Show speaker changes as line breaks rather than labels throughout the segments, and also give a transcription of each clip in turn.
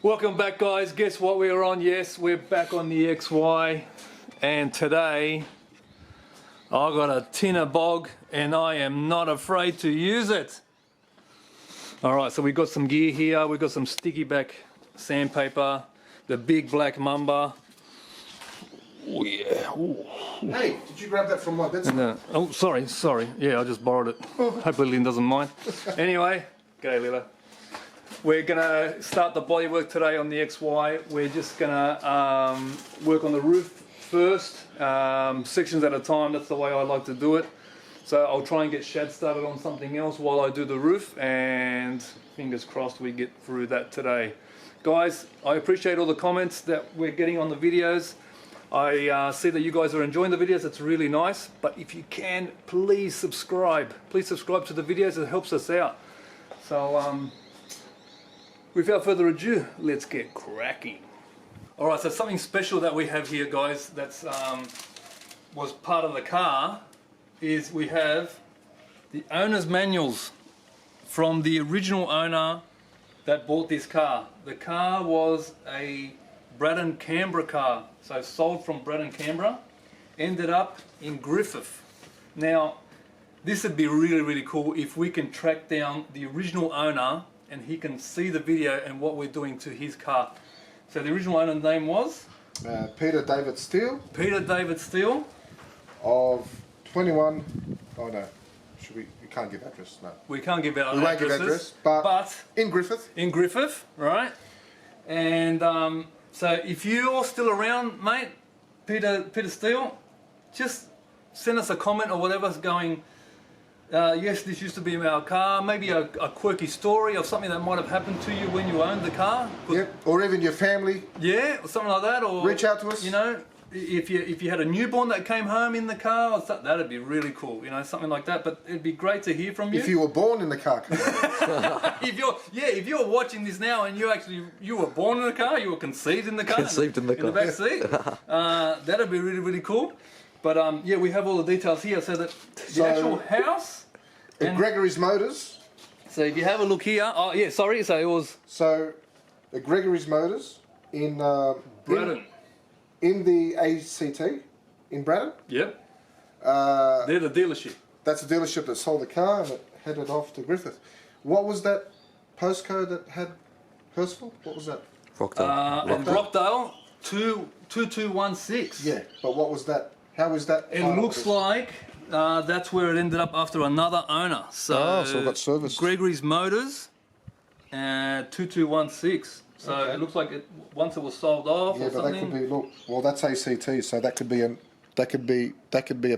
Welcome back, guys. Guess what we're on? Yes, we're back on the XY, and today I got a tin of bog and I am not afraid to use it. Alright, so we got some gear here. We got some sticky back sandpaper, the big black mamba. Oh yeah. Ooh.
Hey, did you grab that from my bedside?
Oh, sorry. Yeah, I just borrowed it. Hopefully Lynn doesn't mind. Anyway, g'day Lila. We're gonna start the bodywork today on the XY. We're just gonna work on the roof first, sections at a time. That's the way I like to do it. So I'll try and get Shad started on something else while I do the roof, and fingers crossed we get through that today. Guys, I appreciate all the comments that we're getting on the videos. I see that you guys are enjoying the videos. It's really nice, but if you can, please subscribe. Please subscribe to the videos. It helps us out. So without further ado, let's get cracking. All right, so something special that we have here, guys, that's was part of the car, is we have the owner's manuals from the original owner that bought this car. The car was a Braddon Canberra car, so sold from Braddon Canberra, ended up in Griffith. Now, this would be really cool if we can track down the original owner and he can see the video and what we're doing to his car. So the original owner's name was?
Peter David Steele.
Peter David Steele.
Of 21, oh no, we can't give address, no.
We can't give out
we won't give address, but in Griffith.
In Griffith, right? And so if you're still around, mate, Peter Steele, just send us a comment or whatever's going, yes, this used to be our car, maybe a quirky story of something that might have happened to you when you owned the car.
Yep, or even your family.
Yeah, or something like that. Or
reach out to us.
You know, if you had a newborn that came home in the car, or something, that'd be really cool, you know, something like that. But it'd be great to hear from you.
If you were born in the car.
if you're watching this now and you were born in the car, you were conceived in the car.
Conceived in the car.
In the back seat. That'd be really cool. But yeah, we have all the details here, so that the actual house.
Gregory's Motors.
So if you have a look here, oh yeah, sorry, so it was...
So, Gregory's Motors in...
Braddon.
In the ACT, in Braddon.
Yep. They're the dealership.
That's the dealership that sold the car and it headed off to Griffith. What was that postcode that had Hurstville? What was that?
Rockdale.
Rockdale 2216.
Yeah, but what was that? How was that?
It looks like that's where it ended up after another owner. So,
so it got serviced.
Gregory's Motors, 2216. So okay. It looks like once it was sold off.
Yeah,
or
but
something.
that could be. Look, well, that's ACT, so that could be a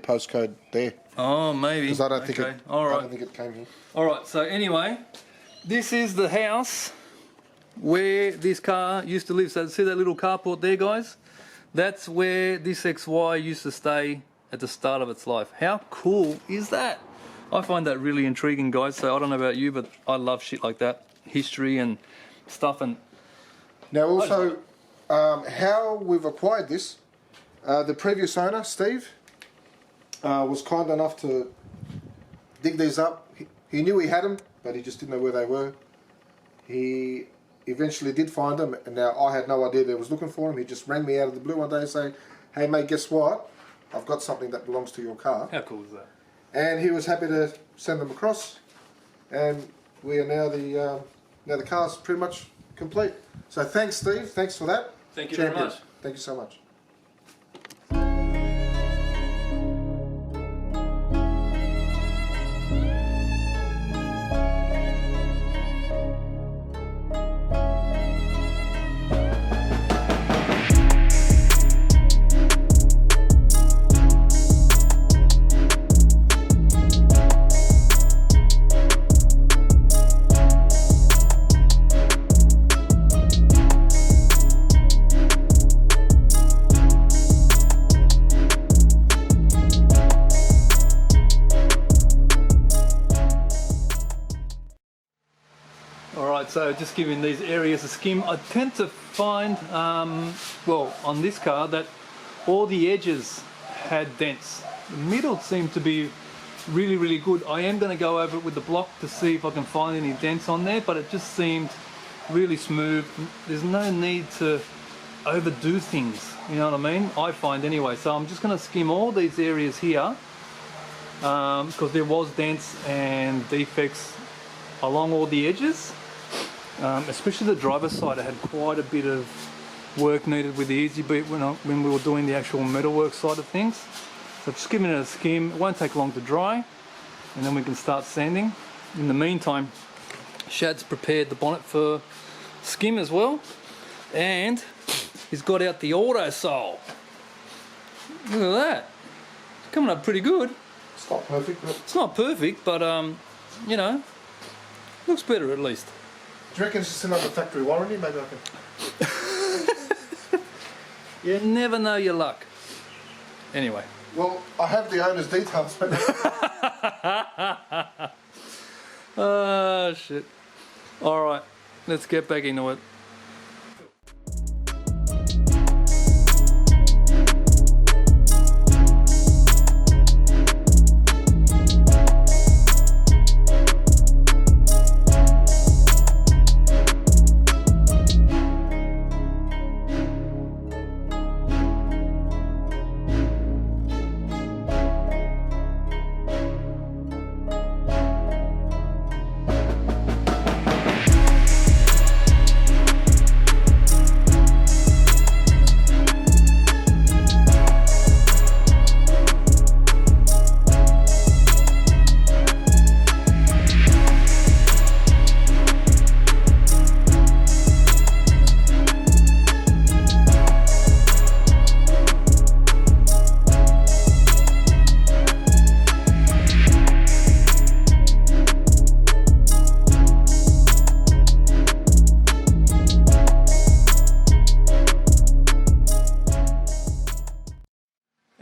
postcode there.
Oh, maybe.
Because I don't think it.
All right.
I don't think it came here.
All right. So anyway, this is the house where this car used to live. So see that little carport there, guys? That's where this XY used to stay at the start of its life. How cool is that? I find that really intriguing, guys. So I don't know about you, but I love shit like that, history and stuff. And
now also, how we've acquired this, the previous owner, Steve, was kind enough to dig these up. He knew he had them, but he just didn't know where they were. He eventually did find them, and now I had no idea they was looking for them. He just rang me out of the blue one day and saying, hey mate, guess what? I've got something that belongs to your car.
how cool is that?
And he was happy to send them across, and we are now the car's pretty much complete. So thanks, Steve. Thanks for that.
Thank you very much.
Thank you so much.
So just giving these areas a skim. I tend to find, well, on this car, that all the edges had dents. The middle seemed to be really good. I am going to go over it with the block to see if I can find any dents on there, but it just seemed really smooth. There's no need to overdo things, you know what I mean? I find anyway. So I'm just going to skim all these areas here because there was dents and defects along all the edges, especially the driver's side. I had quite a bit of work needed with the Easy Beat when we were doing the actual metalwork side of things. So just giving it a skim. It won't take long to dry, and then we can start sanding. In the meantime, Shad's prepared the bonnet for skim as well, and he's got out the auto sole. Look at that. It's coming up pretty good.
It's not perfect, but...
It's not perfect, but you know, looks better at least.
Do you reckon it's just another factory warranty? Maybe I can...
You never know your luck. Anyway.
Well, I have the owner's details.
Oh shit. Alright, let's get back into it.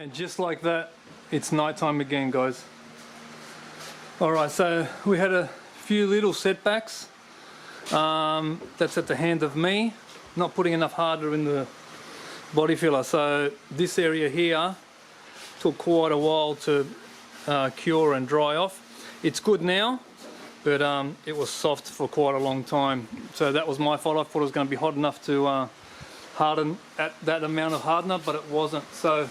And just like that, it's nighttime again, guys. Alright, so we had a few little setbacks. That's at the hand of me, not putting enough hardener in the body filler. So this area here took quite a while to cure and dry off. It's good now, but it was soft for quite a long time. So that was my fault. I thought it was going to be hot enough to harden at that amount of hardener, but it wasn't. So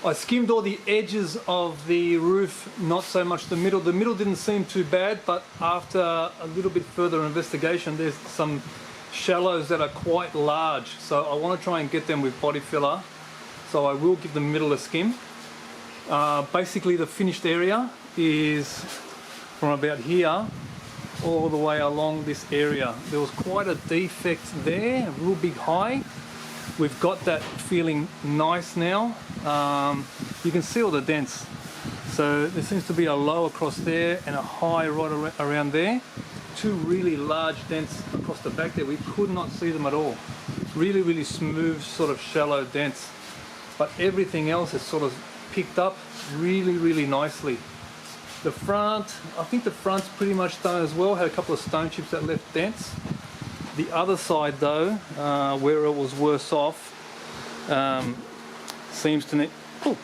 I skimmed all the edges of the roof, not so much the middle. The middle didn't seem too bad, but after a little bit further investigation, there's some shallows that are quite large. So I want to try and get them with body filler. So I will give the middle a skim. Basically the finished area is from about here all the way along this area. There was quite a defect there, a real big high. We've got that feeling nice now. You can see all the dents. So there seems to be a low across there and a high right around there. Two really large dents across the back there. We could not see them at all. Really, really smooth, sort of shallow dents. But everything else is sort of picked up really, really nicely. The front, I think the front's pretty much done as well. Had a couple of stone chips that left dents. The other side though, where it was worse off, seems to need... Oh,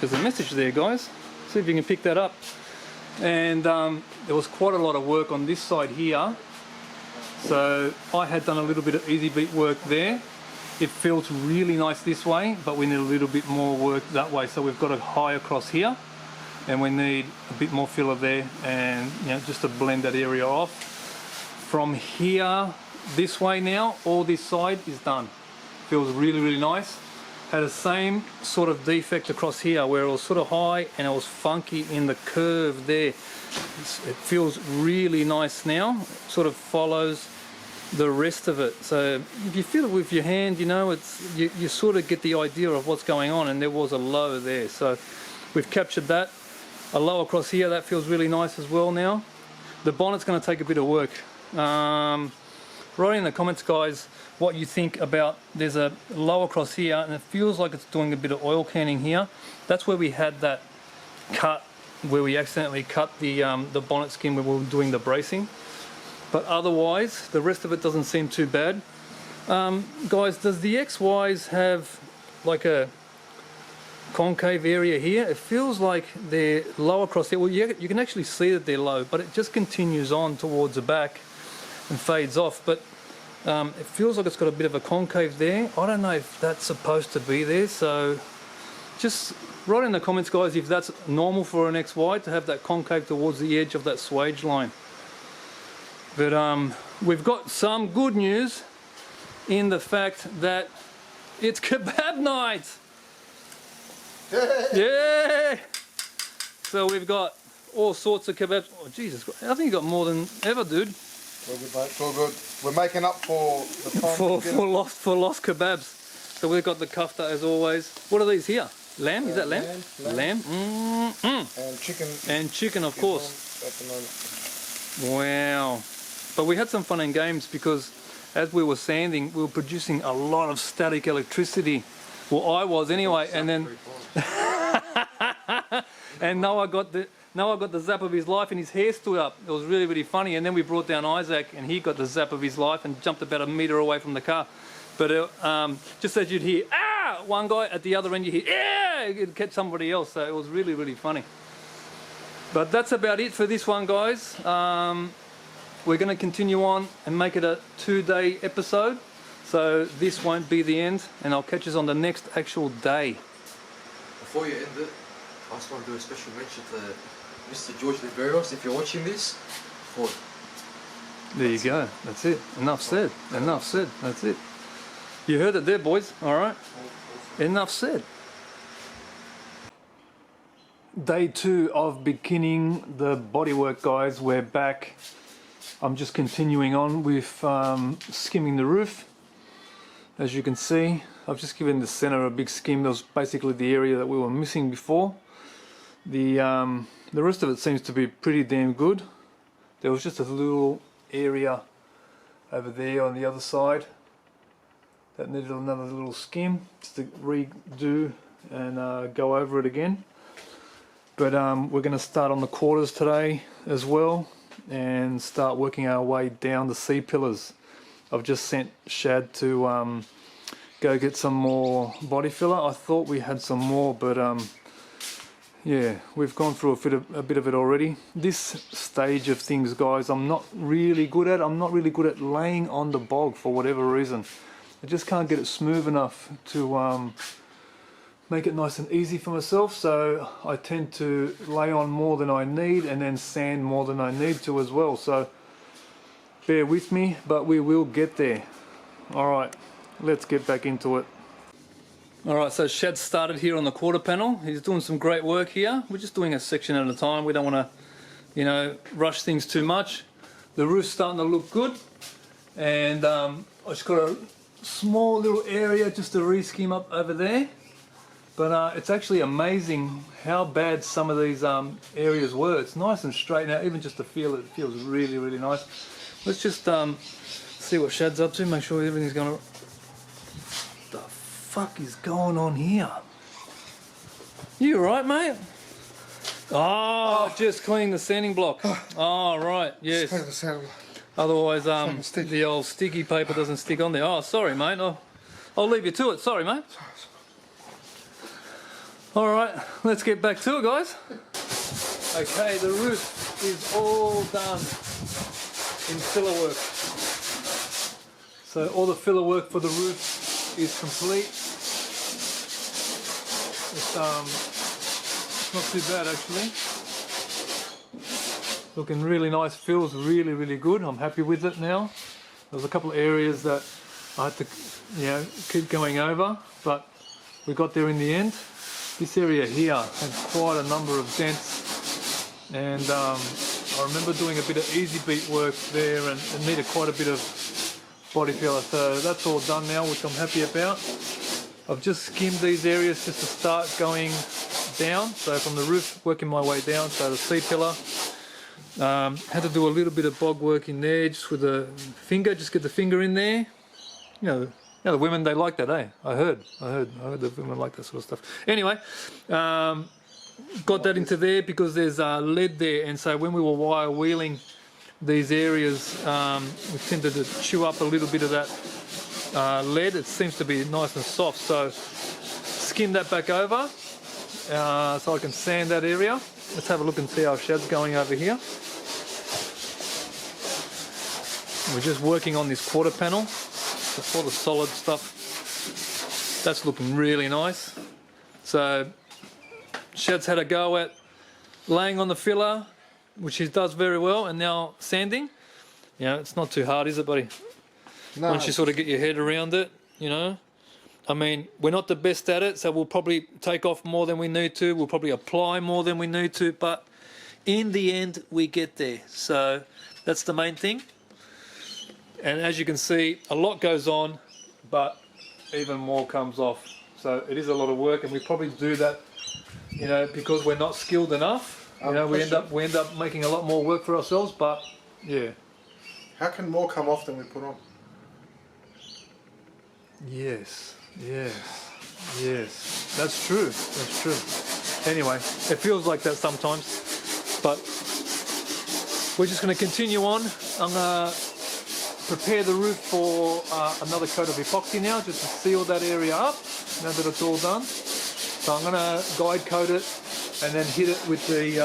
there's a message there, guys. See if you can pick that up. And there was quite a lot of work on this side here. So I had done a little bit of Easy Beat work there. It feels really nice this way, but we need a little bit more work that way. So we've got a high across here, and we need a bit more filler there, and you know, just to blend that area off. From here this way now, all this side is done. Feels really, really nice. Had the same sort of defect across here where it was sort of high and it was funky in the curve there. It feels really nice now. Sort of follows the rest of it. So if you feel it with your hand, you know, you sort of get the idea of what's going on, and there was a low there. So we've captured that. A low across here, that feels really nice as well now. The bonnet's going to take a bit of work. Write in the comments, guys, what you think about, there's a low across here and it feels like it's doing a bit of oil canning here. That's where we had that cut, where we accidentally cut the bonnet skin when we were doing the bracing. But otherwise, the rest of it doesn't seem too bad. Guys, does the XYs have like a concave area here? It feels like they're low across here. Well, you can actually see that they're low, but it just continues on towards the back. and fades off, but it feels like it's got a bit of a concave there. I don't know if that's supposed to be there, so just write in the comments, guys, if that's normal for an XY to have that concave towards the edge of that swage line. But we've got some good news in the fact that it's kebab night. Yeah! So we've got all sorts of kebabs. Oh Jesus, I think you got more than ever, dude.
All good, mate. It's all good. We're making up for the time
for lost kebabs. So we've got the kafta as always. What are these here? Lamb? Is that lamb? Lamb.
And chicken.
And chicken, of course.
At the moment.
Wow. But we had some fun and games because as we were sanding, we were producing a lot of static electricity. Well, I was anyway, and then and Noah got the zap of his life and his hair stood up. It was really, really funny. And then we brought down Isaac and he got the zap of his life and jumped about a metre away from the car. But just as you'd hear, ah, one guy, at the other end you hear, yeah, it'd catch somebody else. So it was really, really funny. But that's about it for this one, guys. We're going to continue on and make it a 2-day episode. So this won't be the end, and I'll catch us on the next actual day.
Before you end it, I just want to do a special mention to Mr. George Liberos. If you're watching this, Ford.
There you go. That's it. Enough said. Enough said. That's it. You heard it there, boys. All right. Enough said. Day 2 of beginning the bodywork, guys. We're back. I'm just continuing on with skimming the roof. As you can see, I've just given the center a big skim. That was basically the area that we were missing before. The rest of it seems to be pretty damn good. There was just a little area over there on the other side that needed another little skim just to redo and go over it again. But we're going to start on the quarters today as well and start working our way down the C-pillars. I've just sent Shad to go get some more body filler. I thought we had some more, but yeah, we've gone through a bit of it already. This stage of things, guys, I'm not really good at. I'm not really good at laying on the bog for whatever reason. I just can't get it smooth enough to make it nice and easy for myself, so I tend to lay on more than I need and then sand more than I need to as well. So bear with me, but we will get there. Alright, let's get back into it. Alright, so Shad started here on the quarter panel. He's doing some great work here. We're just doing a section at a time. We don't want to, you know, rush things too much. The roof's starting to look good, and I just got a small little area just to re-skim up over there. But it's actually amazing how bad some of these areas were. It's nice and straight now, even just to feel it feels really, really nice. Let's just see what Shad's up to, make sure everything's going to... What the fuck is going on here? You alright, mate? Oh, just cleaning the sanding block. Oh, right, yes. Otherwise, the old sticky paper doesn't stick on there. Oh, sorry, mate. I'll leave you to it. Sorry, mate. Alright, let's get back to it, guys. Okay, the roof is all done in filler work. So all the filler work for the roof is complete. It's not too bad actually. Looking really nice, feels really, really good. I'm happy with it now. There's a couple of areas that I had to, you know, keep going over, but we got there in the end. This area here has quite a number of dents, and I remember doing a bit of easy beat work there and it needed quite a bit of body filler, so that's all done now, which I'm happy about. I've just skimmed these areas just to start going down, so from the roof working my way down, so the C-pillar. Had to do a little bit of bog work in there just with the finger, just get the finger in there. You know, the women, they like that, eh? I heard the women like that sort of stuff. Anyway, got that into there because there's lead there, and so when we were wire wheeling these areas, we tended to chew up a little bit of that lead. It seems to be nice and soft, so skim that back over so I can sand that area. Let's have a look and see how Shad's going over here. We're just working on this quarter panel. So all the solid stuff, that's looking really nice. So Shad's had a go at laying on the filler, which he does very well, and now sanding. You know, it's not too hard, is it, buddy?
No.
Once you sort of get your head around it, you know. I mean, we're not the best at it, so we'll probably take off more than we need to. We'll probably apply more than we need to, but in the end, we get there. So that's the main thing. And as you can see, a lot goes on, but even more comes off. So it is a lot of work, and we probably do that, you know, because we're not skilled enough. You know, we end up making a lot more work for ourselves, but yeah.
How can more come off than we put on?
Yes, that's true, that's true. Anyway, it feels like that sometimes, but we're just going to continue on. I'm going to prepare the roof for another coat of epoxy now, just to seal that area up, now that it's all done. So I'm going to guide coat it and then hit it with the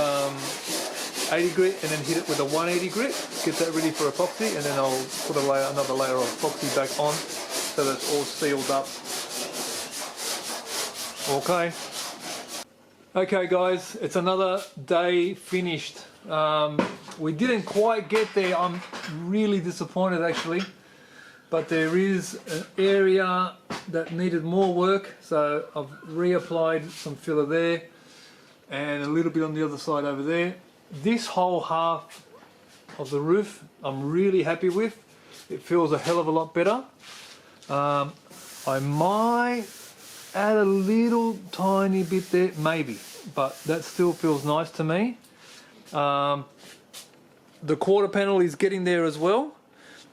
80 grit and then hit it with a 180 grit, get that ready for epoxy, and then I'll put another layer of epoxy back on so that it's all sealed up. Okay guys, it's another day finished. We didn't quite get there. I'm really disappointed actually, but there is an area that needed more work, so I've reapplied some filler there and a little bit on the other side over there. This whole half of the roof I'm really happy with. It feels a hell of a lot better. I might add a little tiny bit there, maybe, but that still feels nice to me. The quarter panel is getting there as well.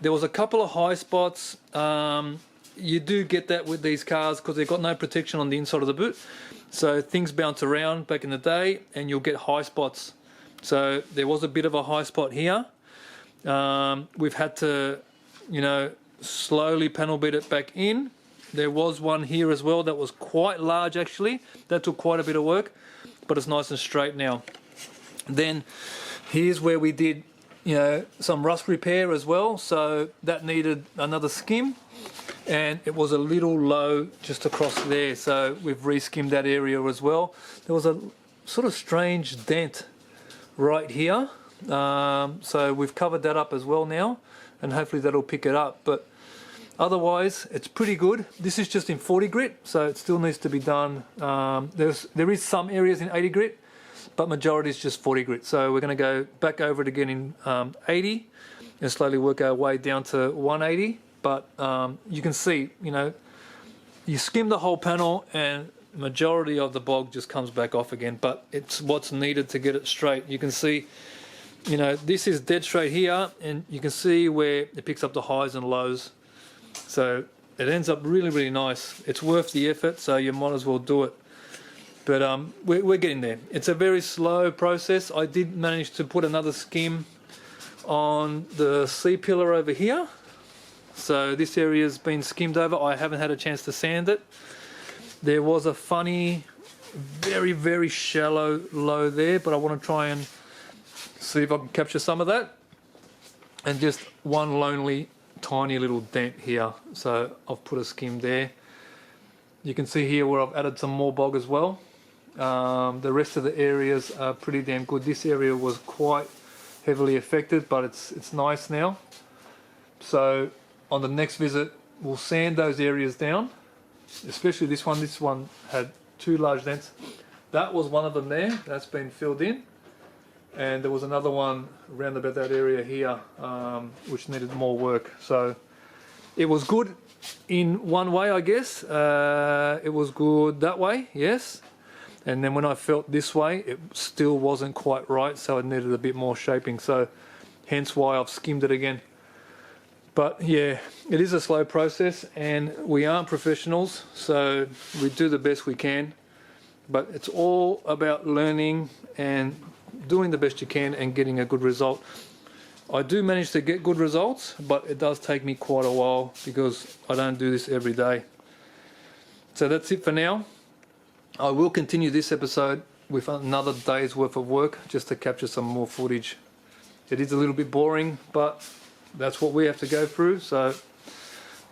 There was a couple of high spots. You do get that with these cars because they've got no protection on the inside of the boot. So things bounce around back in the day and you'll get high spots. So there was a bit of a high spot here. We've had to, you know, slowly panel beat it back in. There was one here as well that was quite large actually. That took quite a bit of work, but it's nice and straight now. Then here's where we did, you know, some rust repair as well. So that needed another skim, and it was a little low just across there. So we've re-skimmed that area as well. There was a sort of strange dent right here. So we've covered that up as well now, and hopefully that'll pick it up. But otherwise, it's pretty good. This is just in 40 grit, so it still needs to be done. There is some areas in 80 grit, but majority is just 40 grit. So we're going to go back over it again in 80 and slowly work our way down to 180. But you can see, you know, you skim the whole panel and majority of the bog just comes back off again, but it's what's needed to get it straight. You can see, you know, this is dead straight here, and you can see where it picks up the highs and lows. So it ends up really, really nice. It's worth the effort, so you might as well do it. But we're getting there. It's a very slow process. I did manage to put another skim on the C-pillar over here. So this area's been skimmed over. I haven't had a chance to sand it. There was a funny, very, very shallow low there, but I want to try and see if I can capture some of that. And just one lonely tiny little dent here, so I've put a skim there. You can see here where I've added some more bog as well. The rest of the areas are pretty damn good. This area was quite heavily affected, but it's nice now. So on the next visit we'll sand those areas down, especially this one. This one had two large dents. That was one of them there, that's been filled in. And there was another one around about that area here, which needed more work. So it was good in one way, I guess. It was good that way, yes. And then when I felt this way, it still wasn't quite right, so it needed a bit more shaping. So hence why I've skimmed it again. But yeah, it is a slow process, and we aren't professionals, so we do the best we can. But it's all about learning and doing the best you can and getting a good result. I do manage to get good results, but it does take me quite a while because I don't do this every day. So that's it for now. I will continue this episode with another day's worth of work just to capture some more footage. It is a little bit boring, but that's what we have to go through. So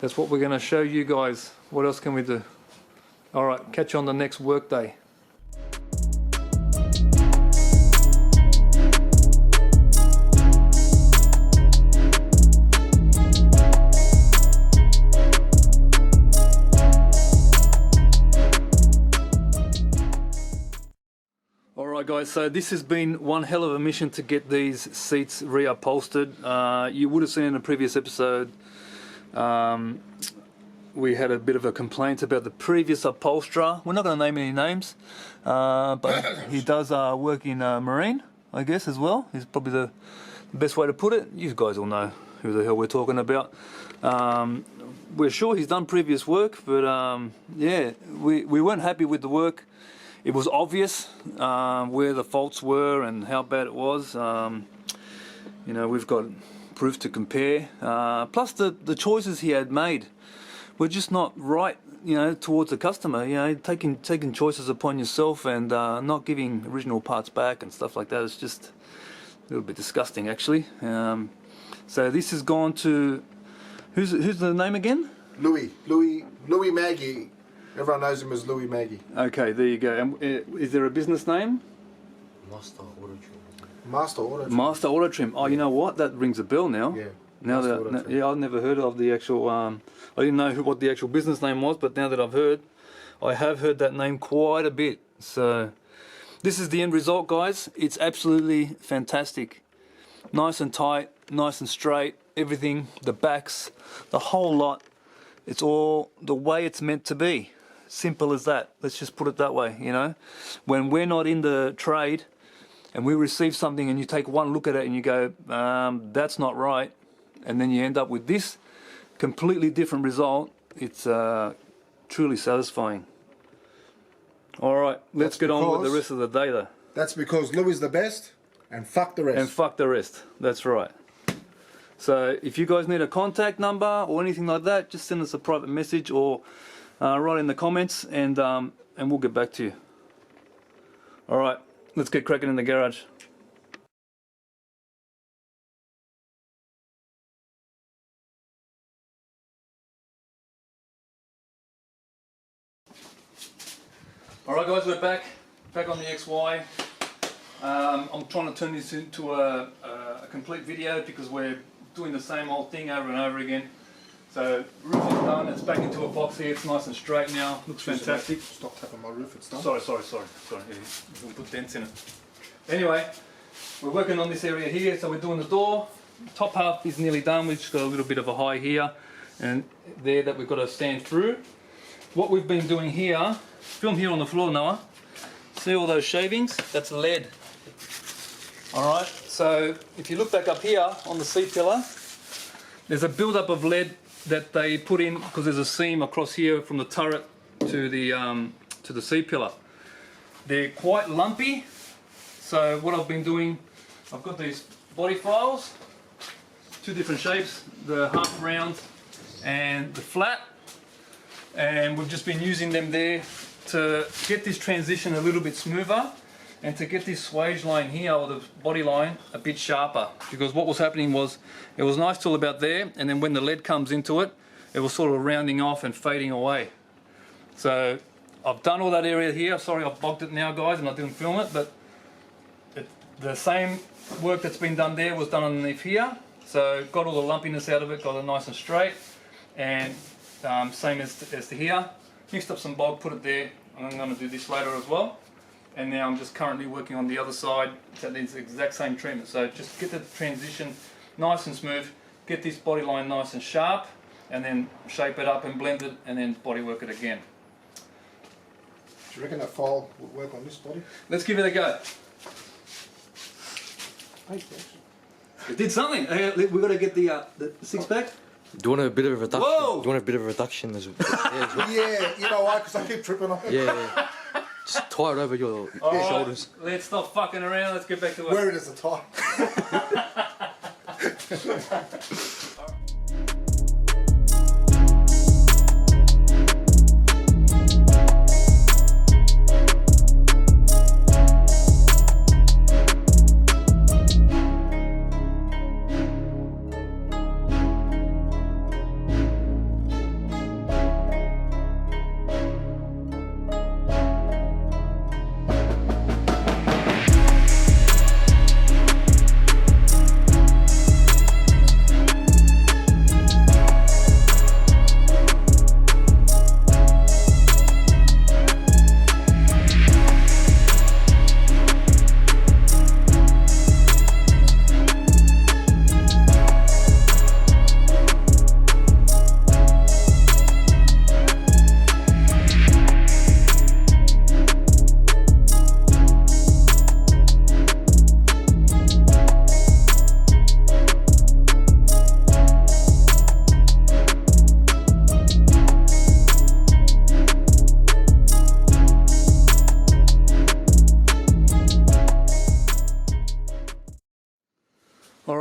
that's what we're going to show you guys. What else can we do? All right, catch you on the next work day. Alright guys, so this has been one hell of a mission to get these seats reupholstered. You would have seen in a previous episode we had a bit of a complaint about the previous upholsterer. We're not going to name any names, but he does work in marine, I guess, as well. Is probably the best way to put it. You guys all know who the hell we're talking about. We're sure he's done previous work, but yeah, we weren't happy with the work. It was obvious where the faults were and how bad it was. You know, we've got proof to compare. Plus the choices he had made were just not right, you know, towards the customer. You know, taking choices upon yourself and not giving original parts back and stuff like that is just a little bit disgusting, actually. So this has gone to who's the name again?
Louis Maggie. Everyone knows him as Louis Maggie.
Okay, there you go. And is there a business name?
Master Auto Trim.
Master Auto Trim.
Master Auto Trim. Oh, you know what? That rings a bell now.
Yeah.
Now
Master Auto
that
Trim.
yeah, I've never heard of the actual. I didn't know what the actual business name was, but now that I've heard, I have heard that name quite a bit. So this is the end result, guys. It's absolutely fantastic. Nice and tight, nice and straight. Everything, the backs, the whole lot. It's all the way it's meant to be. Simple as that. Let's just put it that way, you know. When we're not in the trade and we receive something and you take one look at it and you go, that's not right, and then you end up with this completely different result, it's truly satisfying. All right, let's get on with the rest of the day though.
That's because Louis is the best and fuck the rest.
And fuck the rest. That's right. So if you guys need a contact number or anything like that, just send us a private message or write in the comments and we'll get back to you. All right, let's get cracking in the garage. All right, guys, we're back on the XY. I'm trying to turn this into a complete video because we're doing the same old thing over and over again. So roof is done, it's back into a box here, it's nice and straight now, looks fantastic.
Stop tapping my roof, it's done.
Sorry, yeah, we'll put dents in it. Anyway, we're working on this area here, so we're doing the door. Top half is nearly done, we've just got a little bit of a high here and there that we've got to stand through. What we've been doing here, film here on the floor, Noah. See all those shavings? That's lead. Alright, so if you look back up here on the C-pillar, there's a build-up of lead that they put in because there's a seam across here from the turret to the C-pillar. They're quite lumpy, so what I've been doing, I've got these body files, two different shapes, the half round and the flat, and we've just been using them there to get this transition a little bit smoother and to get this swage line here, or the body line, a bit sharper. Because what was happening was, it was nice till about there, and then when the lead comes into it, it was sort of rounding off and fading away. So I've done all that area here. Sorry I've bogged it now, guys, and I didn't film it, but the same work that's been done there was done underneath here. So got all the lumpiness out of it, got it nice and straight, and same as to here. Mixed up some bog, put it there. I'm going to do this later as well. And now I'm just currently working on the other side that needs the exact same treatment. So just get the transition nice and smooth, get this body line nice and sharp, and then shape it up and blend it, and then bodywork it again.
Do you reckon that file would work on this body?
Let's give it a go. It did something. We've got to get the six pack.
Do you want a bit of a reduction?
Whoa!
Do you want a bit of a reduction as well?
Yeah, you know why? Because I keep tripping on it.
Yeah. Just tie it over your
Alright,
shoulders.
let's stop fucking around. Let's get back to work.
Wear it as a tie.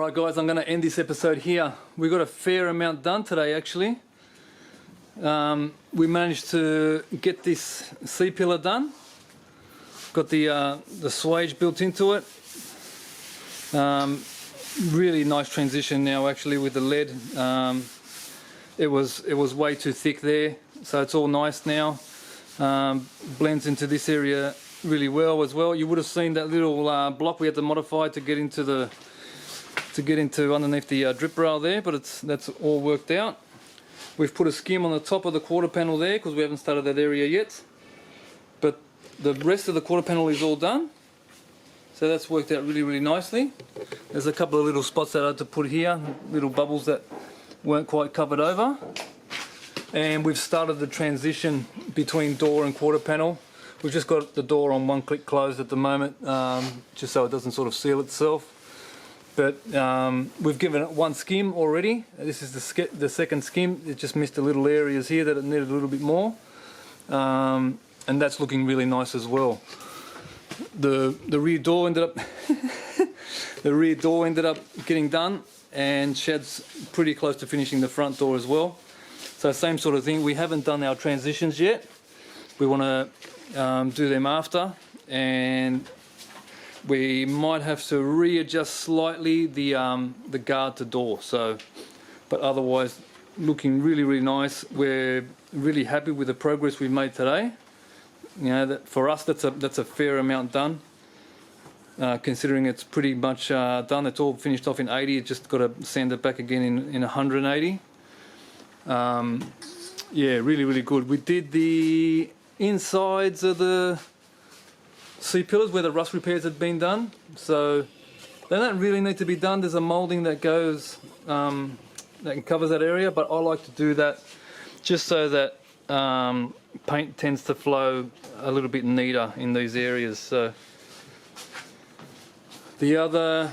Alright guys, I'm going to end this episode here. We got a fair amount done today actually. We managed to get this C-pillar done. Got the swage built into it. Really nice transition now actually with the lead. It was way too thick there, so it's all nice now. Blends into this area really well as well. You would have seen that little block we had to modify to get into underneath the drip rail there, but that's all worked out. We've put a skim on the top of the quarter panel there because we haven't started that area yet, but the rest of the quarter panel is all done, so that's worked out really nicely. There's a couple of little spots that I had to put here, little bubbles that weren't quite covered over, and we've started the transition between door and quarter panel. We've just got the door on one click closed at the moment, just so it doesn't sort of seal itself. But we've given it one skim already. This is the second skim. It just missed a little areas here that it needed a little bit more, and that's looking really nice as well. The rear door ended up getting done, and Shad's pretty close to finishing the front door as well. So same sort of thing. We haven't done our transitions yet. We want to do them after, and we might have to readjust slightly the guard to door. So, but otherwise, looking really nice. We're really happy with the progress we've made today. You know, that for us, that's a fair amount done. Considering it's pretty much done. It's all finished off in 80. It's just got to sand it back again in 180. Yeah, really good. We did the insides of the C-pillars where the rust repairs had been done, so they don't really need to be done. There's a moulding that goes that covers that area, but I like to do that just so that paint tends to flow a little bit neater in these areas. So the other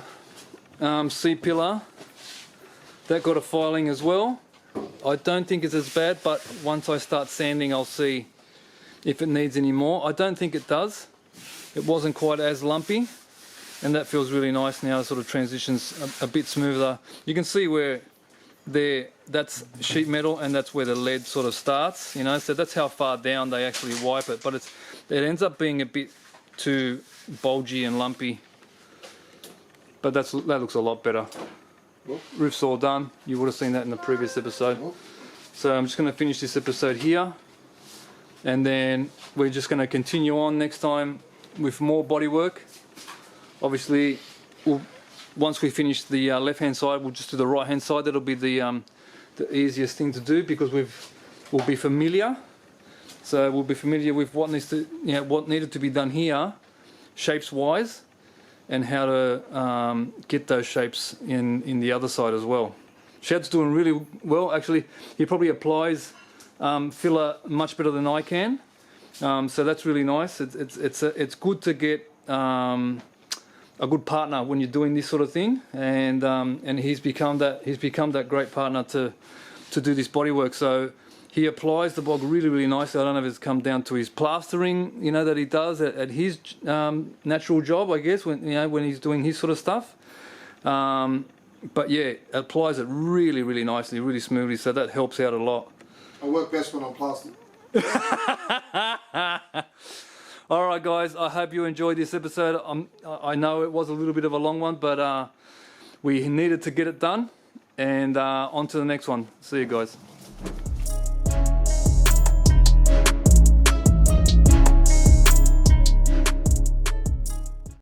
C-pillar that got a filing as well. I don't think it's as bad, but once I start sanding I'll see if it needs any more. I don't think it does. It wasn't quite as lumpy, and that feels really nice now. It sort of transitions a bit smoother. You can see where that's sheet metal and that's where the lead sort of starts, you know, so that's how far down they actually wipe it, but it ends up being a bit too bulgy and lumpy, but that looks a lot better. Roof's all done. You would have seen that in the previous episode. So I'm just going to finish this episode here, and then we're just going to continue on next time with more bodywork. Obviously, once we finish the left hand side, we'll just do the right hand side. That'll be the easiest thing to do because we'll be familiar. So we'll be familiar with what needed to be done here, shapes wise, and how to get those shapes in the other side as well. Shad's doing really well actually. He probably applies filler much better than I can, so that's really nice. It's good to get a good partner when you're doing this sort of thing, and he's become that great partner to do this bodywork. So he applies the bog really nicely. I don't know if it's come down to his plastering, you know, that he does at his natural job, I guess, when he's doing his sort of stuff. But yeah, applies it really nicely, really smoothly. So that helps out a lot.
I work best when I'm plastered.
All right, guys. I hope you enjoyed this episode. I know it was a little bit of a long one, but we needed to get it done. And on to the next one. See you guys.